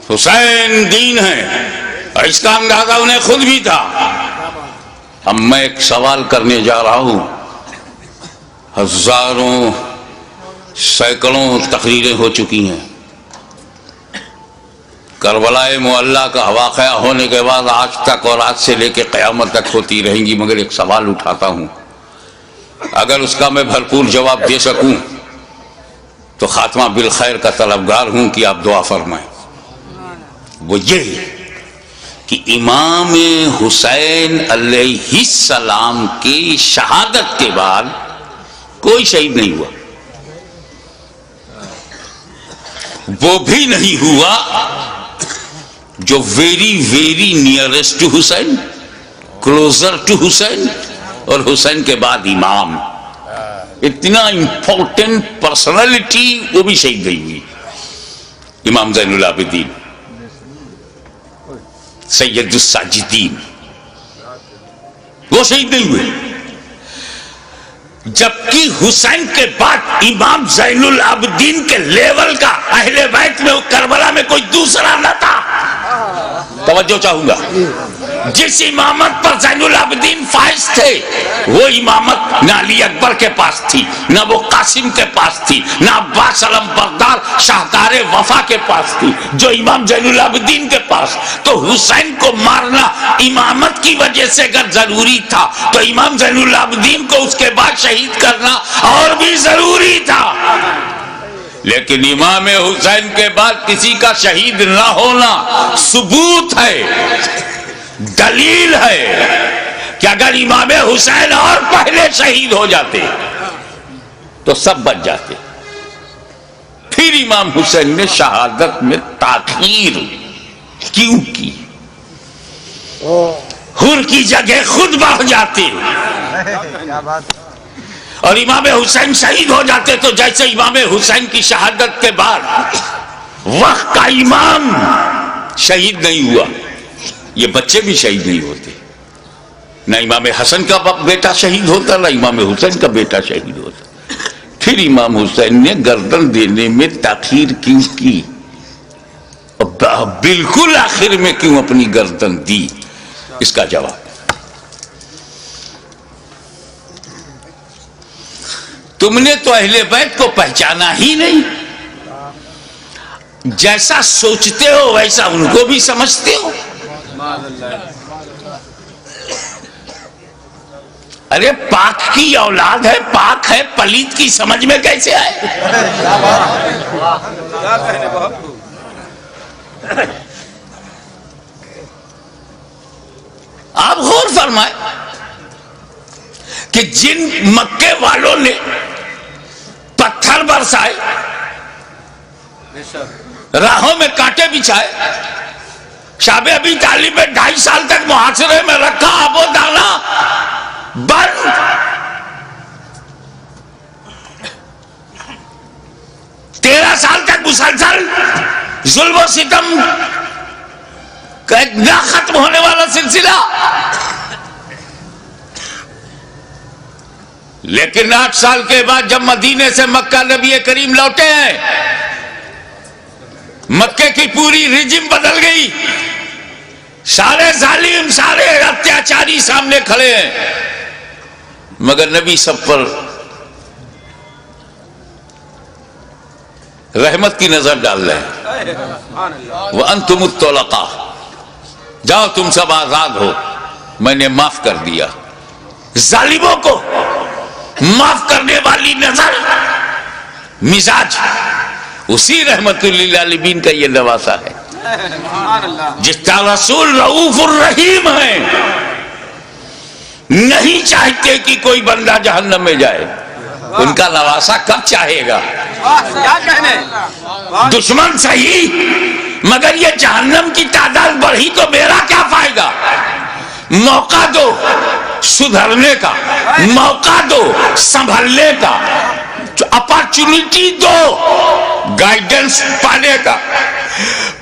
حسین دین ہے، اور اس کا اندازہ انہیں خود بھی تھا۔ اب میں ایک سوال کرنے جا رہا ہوں، ہزاروں سینکڑوں تقریریں ہو چکی ہیں، کربلا معلیٰ کا واقعہ ہونے کے بعد آج تک اور آج سے لے کے قیامت تک ہوتی رہیں گی، مگر ایک سوال اٹھاتا ہوں، اگر اس کا میں بھرپور جواب دے سکوں تو خاتمہ بالخیر کا طلبگار ہوں کہ آپ دعا فرمائیں۔ وہ یہ کہ امام حسین علیہ السلام کی شہادت کے بعد کوئی شہید نہیں ہوا، وہ بھی نہیں ہوا جو very nearest to Hussain, closer to Hussain, اور حسین کے بعد امام، اتنا امپورٹنٹ پرسنالٹی وہ بھی شہید نہیں ہوئی۔ امام زین العابدین، سید الساجدین، وہ شہید نہیں ہوئے، جبکہ حسین کے بعد امام زین العابدین کے لیول کا اہل بیت میں کربلا میں کوئی دوسرا نہ تھا۔ توجہ چاہوں گا، جس امامت پر زین العابدین فائز تھے وہ امامت نہ علی اکبر کے پاس تھی، نہ وہ قاسم کے پاس تھی، نہ عباس علم بردار شاہدار وفا کے پاس تھی، جو امام زین العابدین کے پاس۔ تو حسین کو مارنا امامت کی وجہ سے اگر ضروری تھا تو امام زین العابدین کو اس کے بعد شہید کرنا اور بھی ضروری تھا، لیکن امام حسین کے بعد کسی کا شہید نہ ہونا ثبوت ہے، دلیل ہے کہ اگر امام حسین اور پہلے شہید ہو جاتے تو سب بچ جاتے۔ پھر امام حسین نے شہادت میں تاخیر کیوں کی؟ حر کی جگہ خود بڑھ جاتے، اور امام حسین شہید ہو جاتے تو جیسے امام حسین کی شہادت کے بعد وقت کا امام شہید نہیں ہوا، یہ بچے بھی شہید نہیں ہوتے، نہ امام حسن کا بیٹا شہید ہوتا نہ امام حسین کا بیٹا شہید ہوتا۔ پھر امام حسین نے گردن دینے میں تاخیر کیوں کی؟ بالکل آخر میں کیوں اپنی گردن دی؟ اس کا جواب، تم نے تو اہل بیت کو پہچانا ہی نہیں، جیسا سوچتے ہو ویسا ان کو بھی سمجھتے ہو۔ ارے پاک کی اولاد ہے، پاک ہے، پلیت کی سمجھ میں کیسے آئے؟ آپ غور فرمائیں کہ جن مکے والوں نے پتھر برسائے، راہوں میں کانٹے بچھائے، شاب ابی طالب میں 2.5 سال تک محاصرے میں رکھا، آب و دانا بند، 13 سال تک مسلسل ظلم و ستم کا ایک نہ ختم ہونے والا سلسلہ، لیکن 8 سال کے بعد جب مدینے سے مکہ نبی کریم لوٹے ہیں، مکے کی پوری رجم بدل گئی، سارے ظالم، سارے اتیاچاری سامنے کھڑے ہیں، مگر نبی سب پر رحمت کی نظر ڈال رہے ہیں۔ وَأَنْتُمُ الطُّلَقَاءُ، جاؤ تم سب آزاد ہو، میں نے معاف کر دیا۔ ظالموں کو معاف کرنے والی نظر، مزاج، اسی رحمت للعالمین کا یہ نواسا ہے، جس کا رسول رؤوف الرحیم ہے، نہیں چاہتے کہ کوئی بندہ جہنم میں جائے، ان کا نواسا کب چاہے گا؟ دشمن صحیح، مگر یہ جہنم کی تعداد بڑھی تو میرا کیا فائدہ؟ موقع دو سدھرنے کا، موقع دو سنبھلنے کا، اپارچونٹی دو گائیڈنس پانے کا۔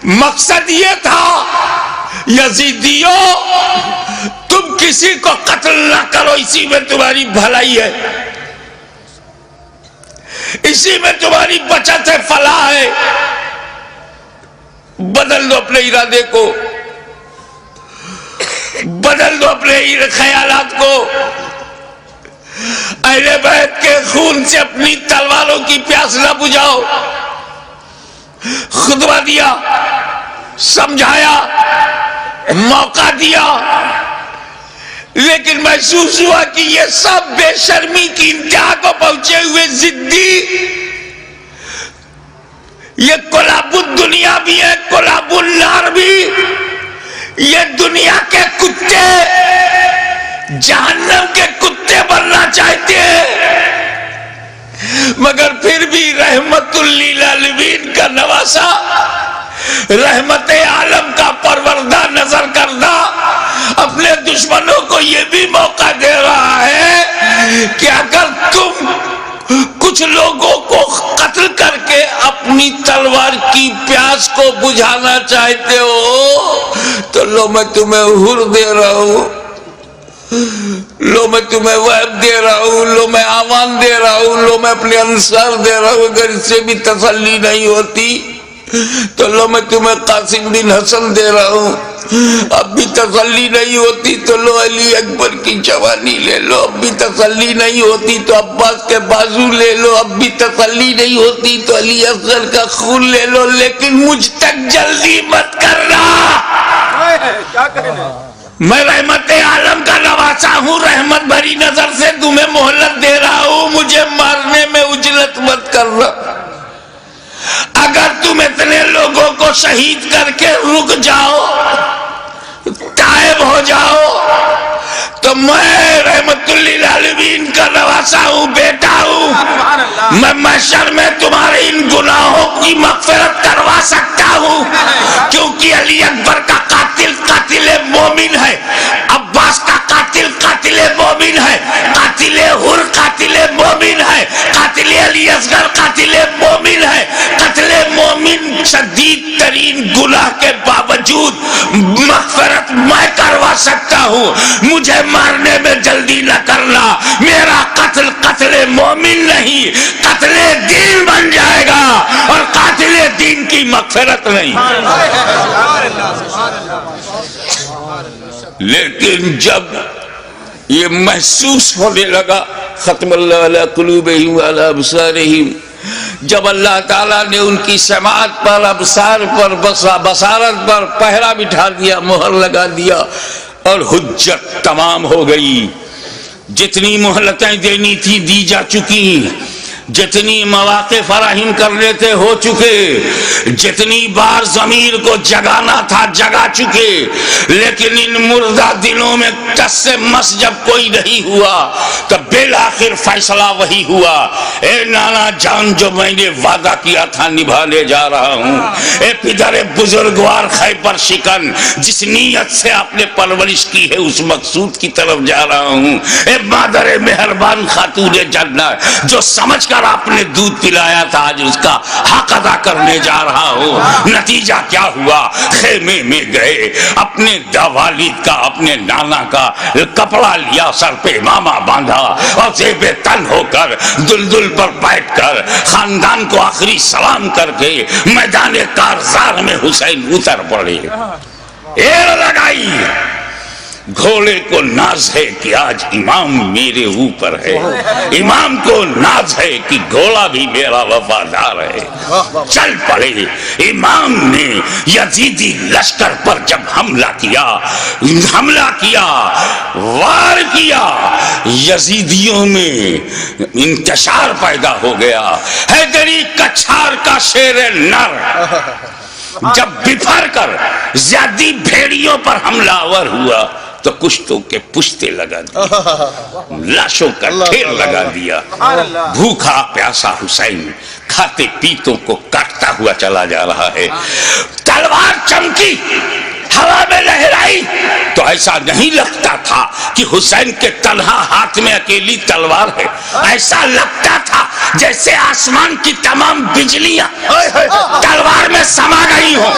مقصد یہ تھا یزیدیوں تم کسی کو قتل نہ کرو، اسی میں تمہاری بھلائی ہے، اسی میں تمہاری بچت ہے، فلاح ہے. بدل دو اپنے ارادے کو، بدل دو اپنے خیالات کو. اہل بیت کے خون سے اپنی تلواروں کی پیاس نہ بجھاؤ. خطبہ دیا، سمجھایا، موقع دیا، لیکن محسوس ہوا کہ یہ سب بے شرمی کی انتہا کو پہنچے ہوئے ضدی، یہ کلاب الدنیا بھی ہے، کلاب النار بھی. یہ دنیا کے کتے جہنم کے کتے بننا چاہتے ہیں، مگر پھر بھی رحمت للعالمین کا نواسا، رحمت عالم کا پروردہ نظر کردہ اپنے دشمنوں کو یہ بھی موقع دے رہا ہے کہ اگر تم کچھ لوگوں کو قتل کر کے اپنی تلوار کی پیاس کو بجھانا چاہتے ہو تو لو میں تمہیں حر دے رہا ہوں، لو میں تمہیں وہب دے رہا ہوں، لو میں آمان دے رہا ہوں، لو میں اپنے انصار دے رہا ہوں. اگر اس سے بھی تسلی نہیں ہوتی تو لو میں تمہیں قاسم بن حسن دے رہا ہوں. اب بھی تسلی نہیں ہوتی تو لو علی اکبر کی جوانی لے لو. اب بھی تسلی نہیں ہوتی تو عباس کے بازو لے لو. اب بھی تسلی نہیں ہوتی تو علی اصغر کا خون لے لو. لیکن مجھ تک جلدی مت کرنا. میں رحمت عالم کا نواسا ہوں، رحمت بھری نظر سے تمہیں مہلت دے رہا ہوں. مجھے مارنے میں اجلت مت کرنا. اگر تم اتنے لوگوں کو شہید کر کے رک جاؤ، تائب ہو جاؤ، تو میں رحمت للعالمین کا نواسا ہوں، بیٹا ہوں. میں محشر میں تمہارے ان گناہوں کی مغفرت کروا سکتا ہوں، کیونکہ علی اکبر کا قاتل قاتل مومن ہے، عباس کا قاتل قاتل مومن ہے، قاتل حر قاتل مومن ہے، قاتل علی اصغر قاتل مومن ہے. قتل مومن شدید ترین گناہ کے باوجود مغفرت میں کروا سکتا ہوں. مجھے مارنے میں جلدی نہ کرنا. میرا قتل قتل مومن نہیں، قتل دین بن جائے گا، اور قاتل دین کی مغفرت نہیں. لیکن جب یہ محسوس ہونے لگا، ختم اللہ علی قلوبہم وعلی ابصارہم، جب اللہ تعالیٰ نے ان کی سماعت پر، ابصار پر، بصارت پر پہرا بٹھا دیا، مہر لگا دیا، اور حجت تمام ہو گئی. جتنی مہلتیں دینی تھی دی جا چکی، جتنی مواقع فراہم کرنے تھے ہو چکے، جتنی بار ضمیر کو جگانا تھا جگا چکے. لیکن ان مردہ دلوں میں ٹس سے مس جب کوئی نہیں ہوا تب بالآخر فیصلہ وہی ہوا. اے نانا جان، جو میں نے وعدہ کیا تھا نبھانے جا رہا ہوں. اے پدر بزرگوار خیبر شکن، جس نیت سے آپ نے پرورش کی ہے اس مقصود کی طرف جا رہا ہوں. اے مادر مہربان خاتون جنت، جو سمجھ کر آپ نے دودھ پلایا تھا آج اس کا حق ادا کرنے جا رہا ہوں. نتیجہ کیا ہوا؟ خیمے میں گئے، اپنے والد کا، اپنے نانا کا کپڑا لیا، سر پہ امامہ باندھا، اور زیب تن ہو کر دلدل پر بیٹھ کر خاندان کو آخری سلام کر کے میدان کارزار میں حسین اتر پڑے. ایر لگائی. گھوڑے کو ناز ہے کہ آج امام میرے اوپر ہے، امام کو ناز ہے کہ گھوڑا بھی میرا وفادار ہے. چل پڑے. امام نے یزیدی لشکر پر جب حملہ کیا، وار کیا، یزیدیوں میں انتشار پیدا ہو گیا. حیدری کچھار کا شیر نر جب بفر کر زیادی بھیڑیوں پر حملہ آور ہوا تو کشتوں کے پشتے لگا دیا، لاشوں کا ڈھیر لگا دیا. بھوکا پیاسا حسین کھاتے پیتوں کو کاٹتا ہوا چلا جا رہا ہے. تلوار چمکی، ہوا میں لہرائی تو ایسا نہیں لگتا تھا کہ حسین کے تنہا ہاتھ میں اکیلی تلوار ہے. ایسا لگتا تھا جیسے آسمان کی تمام بجلیاں تلوار میں سما گئی ہوں.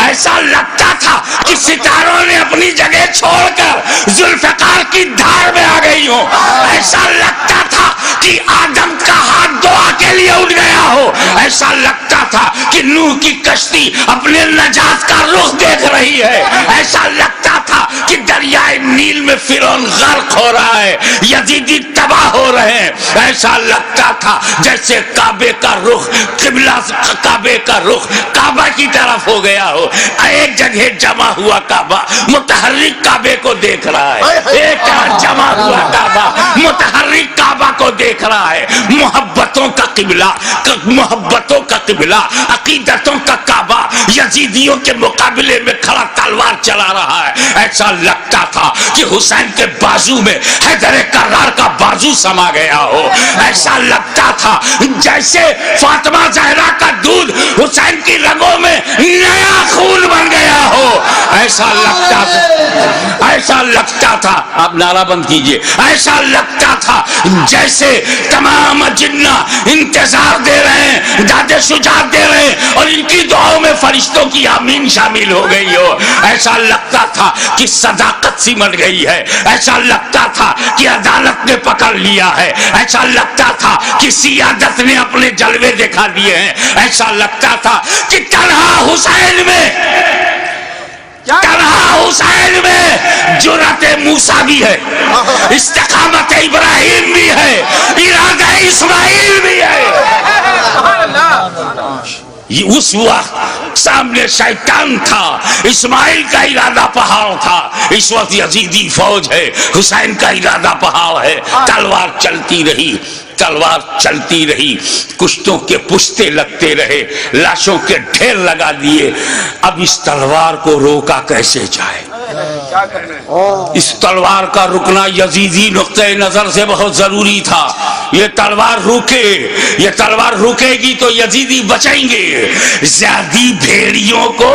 ایسا لگتا تھا کہ ستاروں نے اپنی جگہ چھوڑ کر ذوالفقار کی دھار میں آ گئی ہوں. ایسا لگتا تھا کہ آدم کا ہاتھ دعا کے لیے اٹھ گیا ہو. ایسا لگتا تھا کہ نوح کی کشتی اپنے نجات کا رخ دیکھ رہی ہے. ایسا لگتا تھا کہ دریائے نیل میں فرعون غرق ہو رہا ہے, یزیدی تباہ ہو رہے ہیں. ایسا لگتا تھا جیسے کعبے کا رخ قبلہ, کعبے کا رخ کعبہ کی طرف ہو گیا ہو. ایک جگہ جمع ہوا کعبہ متحرک کعبے کو دیکھ رہا ہے, ایک جمع ہوا کعبہ متحرک کعبہ کو دیکھ رہا ہے. محبتوں کا قبلہ, محبتوں کا قبلہ, عقیدتوں کا کعبہ یزیدیوں کے مقابلے میں کھڑا تلوار چلا رہا ہے. ایسا لگتا تھا کہ حسین کے بازو میں حیدر کرار کا بازو سما گیا ہو. ایسا لگتا تھا جیسے فاطمہ زہرا کا دودھ حسین کی رگوں میں نیا خون بن گیا ہو. ایسا لگتا تھا, ایسا لگتا تھا, آپ نعرہ بند کیجئے, ایسا لگتا تھا جیسے تمام جنہ انتظار دے رہے ہیں, داد شجاعت دے رہے ہیں, اور ان کی دعاؤں میں فرشتوں کی آمین شامل ہو گئی ہو. ایسا لگتا تھا کہ صداقت سمٹ گئی ہے. ایسا لگتا تھا کہ عدالت نے پکڑ لیا ہے. ایسا لگتا تھا کہ سیادت نے اپنے جلوے دکھا دیے ہیں. ایسا لگتا تھا کہ تنہا حسین میں, تنہا حسین میں جرأت موسیٰ بھی ہے, استقامت ابراہیم بھی ہے, ارادہ اسماعیل بھی ہے. اس وقت سامنے شیطان تھا, اسماعیل کا ارادہ پہاڑ تھا. اس وقت یزیدی فوج ہے, حسین کا ارادہ پہاڑ ہے. تلوار چلتی رہی, تلوار چلتی رہی, کشتوں کے پشتے لگتے رہے, لاشوں کے ڈھیر لگا دیے. اب اس تلوار کو روکا کیسے جائے؟ اس تلوار کا رکنا یزیدی نقطہ نظر سے بہت ضروری تھا. یہ تلوار روکے, یہ تلوار رکے گی تو یزیدی بچیں گے. زیادی بھیڑیوں کو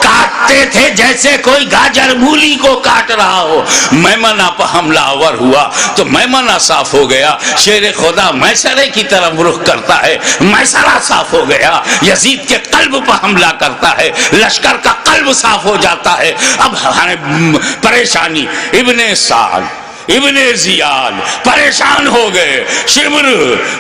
کاٹتے تھے جیسے کوئی گاجر مولی کو کاٹ رہا ہو. میمنہ پر حملہ آور ہوا تو میمنہ صاف ہو گیا. شیر خدا میسرے کی طرف رخ کرتا ہے, میسرہ صاف ہو گیا. یزید کے قلب پر حملہ کرتا ہے, لشکر کا قلب صاف ہو جاتا ہے. اب پریشانی, ابن سعد, ابن زیاد پریشان ہو گئے, شمر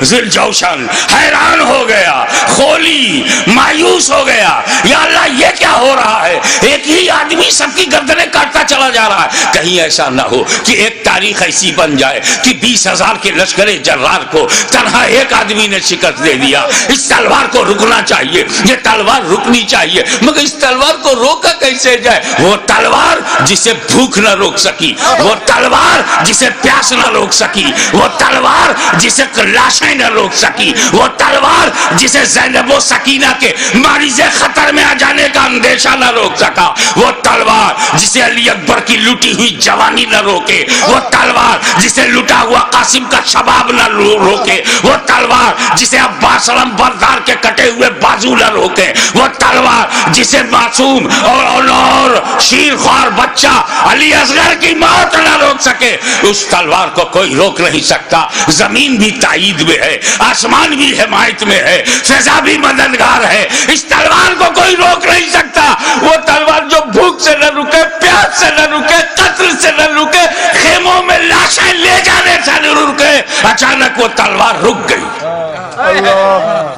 ذوالجوشن حیران ہو گیا, خولی مایوس ہو گیا. یا اللہ یہ کیا ہو رہا ہے؟ ایک ہی آدمی سب کی گردنیں کاٹتا چلا جا رہا ہے. کہیں ایسا نہ ہو کہ ایک تاریخ ایسی بن جائے کہ 20,000 کے لشکر جرار کو تنہا ایک آدمی نے شکست دے دیا. اس تلوار کو رکنا چاہیے, یہ تلوار رکنی چاہیے. مگر اس تلوار کو روکا کیسے جائے؟ وہ تلوار جسے بھوک نہ روک سکی, وہ تلوار جسے پیاس نہ روک سکی, وہ تلوار جسے لاشیں نہ روک سکی, وہ تلوار جسے زینب و سکینہ کے مریض خطر میں آ جانے کا اندیشہ نہ روک سکا, وہ تلوار جسے علی اکبر کی لٹی ہوئی جوانی نہ روکے, وہ تلوار جسے لٹا ہوا قاسم کا شباب نہ روکے, وہ تلوار جسے عباس علم بردار کے کٹے ہوئے بازو نہ روکے, وہ تلوار جسے معصوم اور شیر خوار بچہ علی اصغر کی موت نہ روک سکے. اس تلوار کو کوئی روک نہیں سکتا. زمین بھی تائید میں ہے, آسمان بھی حمایت میں ہے, فضا بھی مددگار ہے. اس تلوار کو کوئی روک نہیں سکتا. وہ تلوار جو بھوک سے نہ رکے, پیاس سے نہ رکے, قتل سے نہ رکے, خیموں میں لاشیں لے جانے سے نہ رکے. اچانک وہ تلوار رک گئی,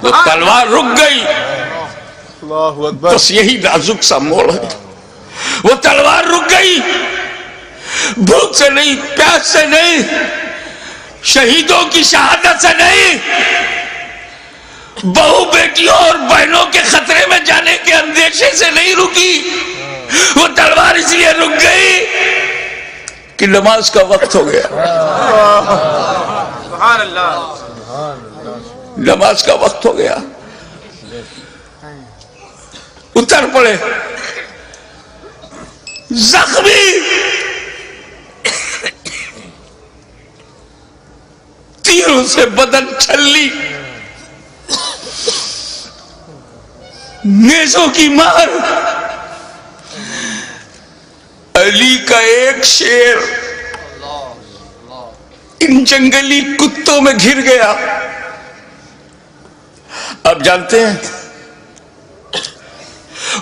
وہ تلوار رک گئی. بس یہی نازک سا موڑ ہے. وہ تلوار رک گئی, بھوک سے نہیں, پیاس سے نہیں, شہیدوں کی شہادت سے نہیں, بہو بیٹیوں اور بہنوں کے خطرے میں جانے کے اندیشے سے نہیں رکی. وہ تلوار اس لیے رک گئی کہ نماز کا وقت ہو گیا. سبحان اللہ, نماز کا وقت ہو گیا. اتر پڑے زخمی, تیروں سے بدن چھلی, نیزوں کی مار. علی کا ایک شیر ان جنگلی کتوں میں گھر گیا. آپ جانتے ہیں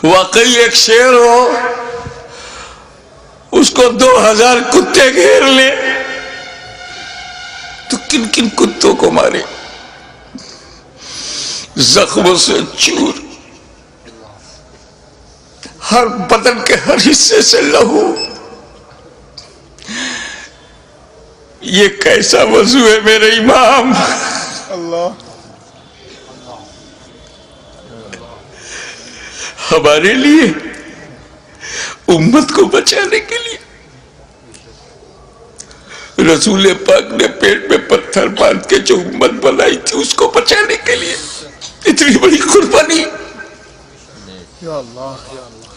واقعی ایک شیر ہو, اس کو 2000 کتے گھیر لے تو کن کن کتوں کو مارے. زخموں سے چور، ہر بدن کے ہر حصے سے لہو. یہ کیسا وضو ہے میرے امام؟ اللہ ہمارے لیے، امت کو بچانے کے لیے رسول پاک نے پیٹ میں پتھر باندھ کے جو امت بنائی تھی اس کو بچانے کے لیے اتنی بڑی قربانی. یا اللہ یا اللہ.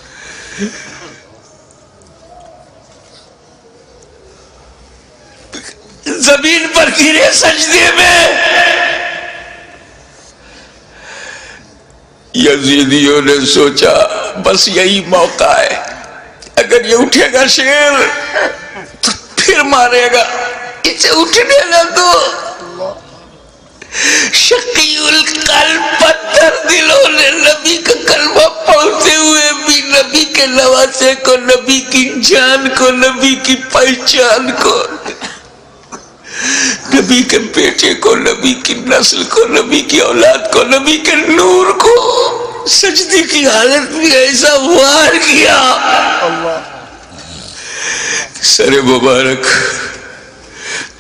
زمین پر گرے سجدے میں. یزیدیوں نے سوچا بس یہی موقع ہے، اگر یہ اٹھے گا شیر تو پھر مارے گا، اسے اٹھنے نہ دو. شقی القلب پتھر دلوں نے نبی کا کلمہ پڑھتے ہوئے بھی نبی کے نواسے کو، نبی کی جان کو، نبی کی پہچان کو، نبی کے بیٹے کو، نبی کی نسل کو، نبی کی اولاد کو، نبی کے نور کو سجدے کی حالت میں ایسا وار کیا سر مبارک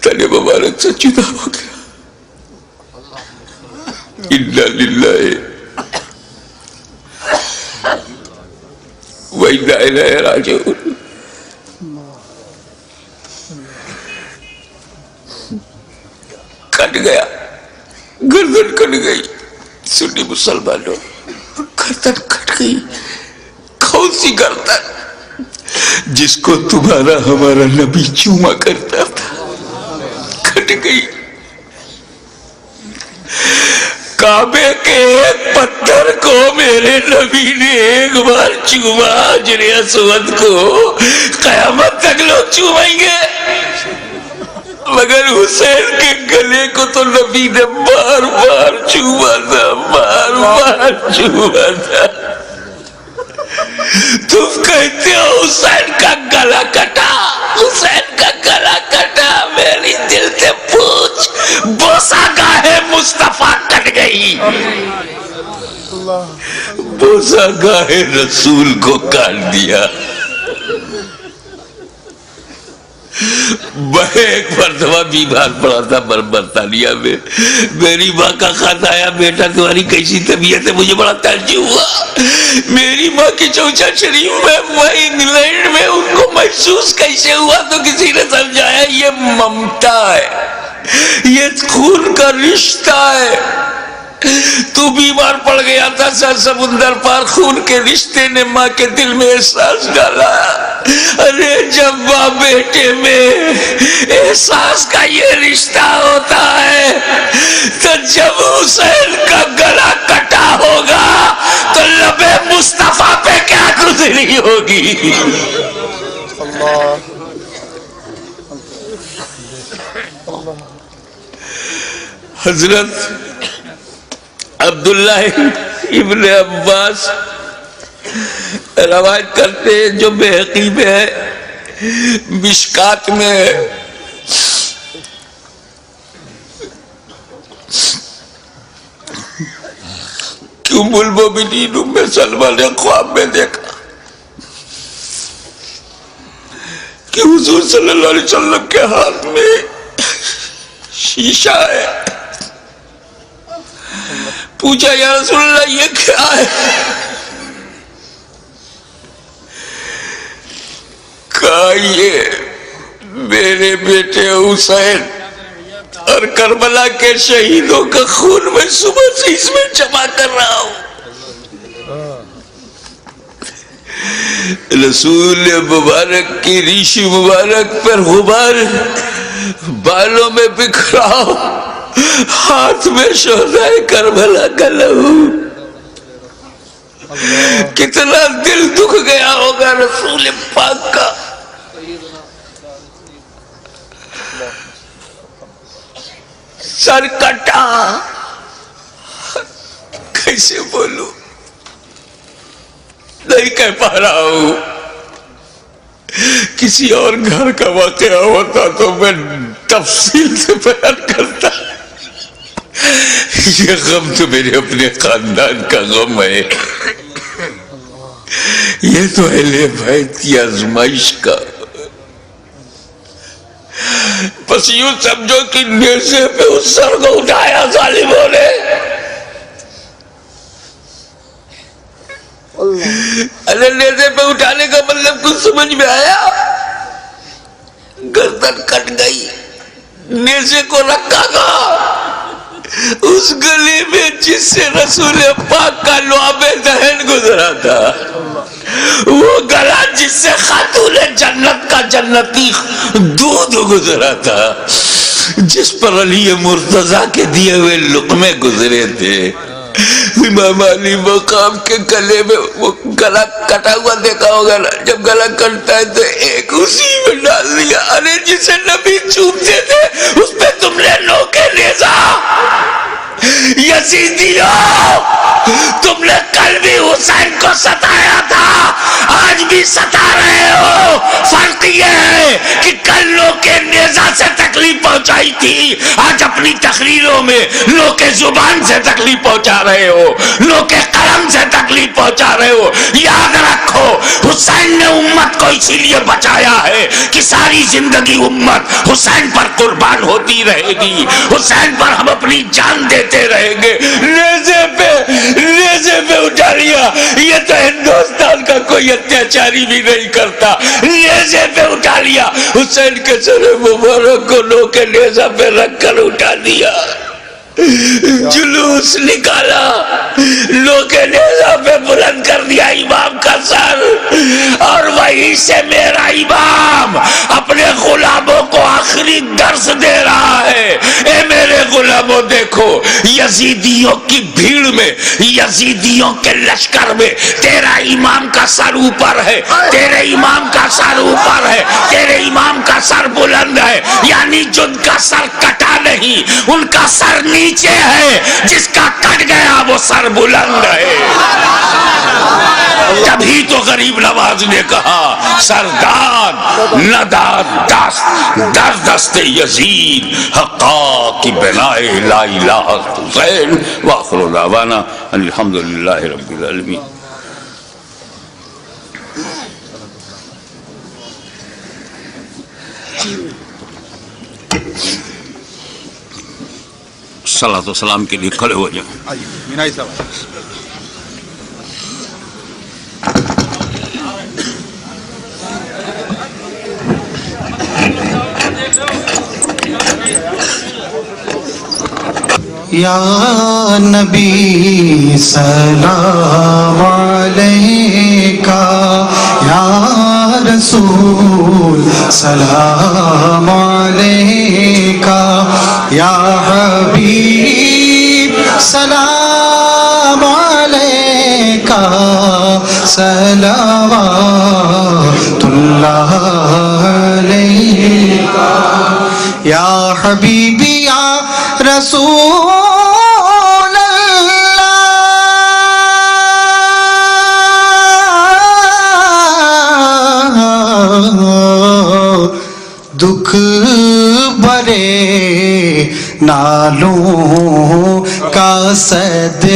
تن مبارک سے جدا ہو گیا. انا للہ و انا الیہ راجعون. کٹ گیا، گردن کٹ گئی. سنی مسلمانوں، گردن کٹ گئی. کون سی گردن؟ جس کو تمہارا ہمارا نبی چوما کرتا تھا، کٹ گئی. کعبے کے ایک پتھر کو میرے نبی نے ایک بار چوما، حجر اسود کو قیامت تک لوگ چومیں گے، مگر حسین کے گلے کو تو نبی نے بار بار چوما تھا، بار بار چوما تھا. تم کہتے ہو حسین کا گلا کٹا، حسین کا گلا کٹا. میری دل سے پوچھ، بوسا گاہے مصطفیٰ کٹ گئی، بوسا گاہے رسول کو کاٹ دیا. میں ایک مرتبہ بیمار پڑا تھا برطانیہ میں. میری ماں کا خط آیا، بیٹا تمہاری کیسی طبیعت ہے؟ مجھے بڑا تعجب ہوا. میری ماں کی چوچا شریف میں، وہ انگلینڈ میں، ان کو محسوس کیسے ہوا؟ تو کسی نے سمجھایا یہ ممتا ہے، یہ خون کا رشتہ ہے. تو بیمار پڑ گیا تھا، سر سمندر پار خون کے رشتے نے ماں کے دل میں احساس ڈالا. ارے جب ماں بیٹے میں احساس کا یہ رشتہ ہوتا ہے تو جب حسین کا گلا کٹا ہوگا تو لبے مصطفیٰ پہ کیا گزری ہوگی. حضرت عبداللہ ابن عباس روایت کرتے ہیں، جو بحقی میں ہے، مشکات میں ہے، کہ ام المومنین ام سلمہ نے خواب میں دیکھا کہ حضور صلی اللہ علیہ وسلم کے ہاتھ میں شیشہ ہے. پوچھا یا رسول اللہ یہ کیا ہے؟ کہا یہ میرے بیٹے حسین اور کربلا کے شہیدوں کا خون میں صبح سے اس میں جمع کر رہا ہوں. رسول مبارک کی ریش مبارک پر غبار بالوں میں بکھرا، ہاتھ میں شہدائے کربلا کا لہو. کتنا دل دکھ گیا ہوگا رسول پاک کا. سر کٹا، کیسے بولوں، نہیں کہہ پا رہا ہوں. کسی اور گھر کا واقعہ ہوتا تو میں تفصیل سے بیان کرتا. یہ غم تو میرے اپنے خاندان کا غم ہے، یہ تو اہل بیت کی آزمائش کا. بس یوں سمجھو کہ نیزے پہ اس سر کو اٹھایا ظالموں نے. ارے نیزے پہ اٹھانے کا مطلب کچھ سمجھ میں آیا؟ گردن کٹ گئی، نیزے کو رکھا گا اس گلی میں جس سے رسول پاک کا لعاب دہن گزرا تھا، وہ گلا جس سے خاتون جنت کا جنتی دودھ گزرا تھا، جس پر علی مرتضیٰ کے دیے ہوئے لقمے گزرے تھے. امام علی مقام کے گلے میں وہ گلا کٹا ہوا دیکھا ہوگا نا، جب گلا کٹتا ہے تو ایک اسی میں ڈال دیا. ارے جسے نبی چومتے تھے اس پہ تم نے نوکے نیزا. یزیدیوں، تم نے کل بھی حسین کو ستایا تھا، آج بھی ستا رہے ہو. فرق یہ ہے کہ کل نوکے نیزا سے تکلیف پہنچائی تھی، آج اپنی تقریروں میں نوکے زبان سے تکلیف پہنچا رہے ہو، نوکے قلم سے تکلیف پہنچا رہے ہو. یاد رکھو حسین نے امت کو اسی لیے بچایا ہے کہ ساری زندگی امت حسین پر قربان ہوتی رہے گی، حسین پر ہم اپنی جان دیتے رہیں گے. نیزے پہ اٹھا لیا، یہ تو ہندوستان کا کوئی اتیاچاری بھی نہیں کرتا. نیزے پہ اٹھا لیا، حسین کے سر مبارک کو نوکے نیزہ پہ رکھ کر اٹھا دیا. جلوس نکالا، نوکے نیزہ پہ بلند کر دیا امام کا سر، اور وہیں سے میرا امام اپنے غلاموں کو آخری درس دے رہا ہے. اے میرے غلاموں، دیکھو یزیدیوں کی بھیڑ میں، یزیدیوں کے لشکر میں تیرا امام کا سر اوپر ہے، تیرے امام کا سر اوپر ہے، تیرے امام کا سر بلند ہے. یعنی جن کا سر کٹا نہیں، ان کا سر نیچے ہے، جس کا کٹ گیا وہ سر بلند ہے. تبھی تو غریب نواز نے کہا سرداد نداد در دست یزید حقا کی بنائے لا الہ حسین. وآخر دعوانا الحمدللہ رب العالمین. صلاۃ و سلام کے لیے کھڑے ہو جائیں. مینائی صاحب. یا نبی سلام علیکہ، یا رسول سلام علیکہ، یا حبیب سلام علیکہ، صلوات اللہ علیکہ، یا حبیبی یا رسول دکھ بھرے نالوں کا صدقہ،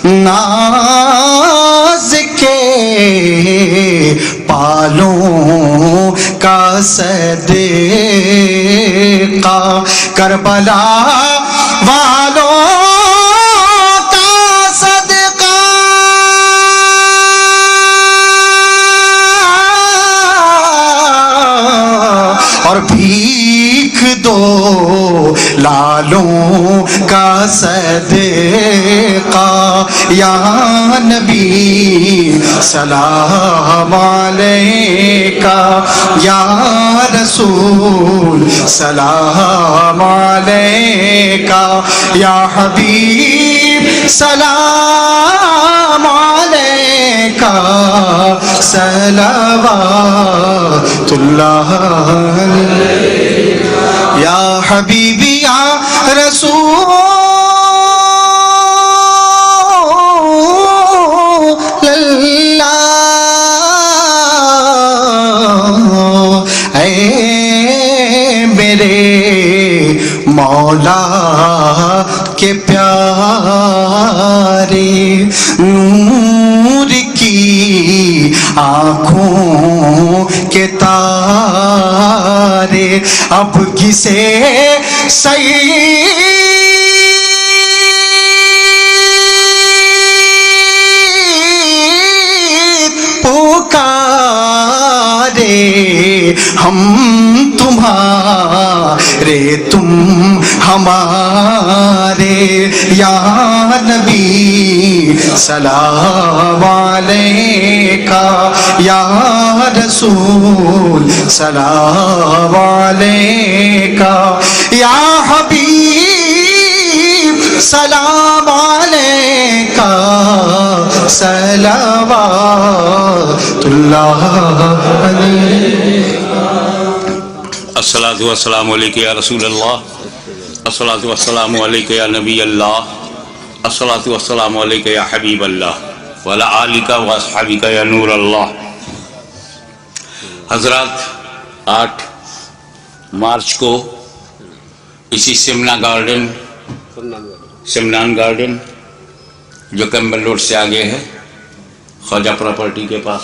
ناز کے پالوں کا صدقہ، کربلا والوں کا صدقہ، اور بھیک دو لالوں کا صدقہ. یا نبی سلام علیکہ، یا رسول سلام علیکہ، یا حبیب سلام علیکہ، صلوات اللہ علیکہ، یا حبیبی یا رسول اللہ. اے میرے مولا مولا کے پیارے نور کی آنکھوں کے تارے اب کسے پکارے ہم تمہارے تم ہمارے یا نبی سلام علیکہ یا رسول سلام علیکہ یا حبیب سلام علیکہ صلوات اللہ علیہ الصلاۃ والسلام علیک یا رسول اللہ، الصلاۃ والسلام علیک یا نبی اللہ، الصلاۃ والسلام علیک یا حبیب اللہ وعلی آلک و اصحابک یا نور اللہ۔ حضرات، 8 مارچ کو اسی سمنان گارڈن جو کیمبل روڈ سے آگے ہے، خواجہ پراپرٹی کے پاس،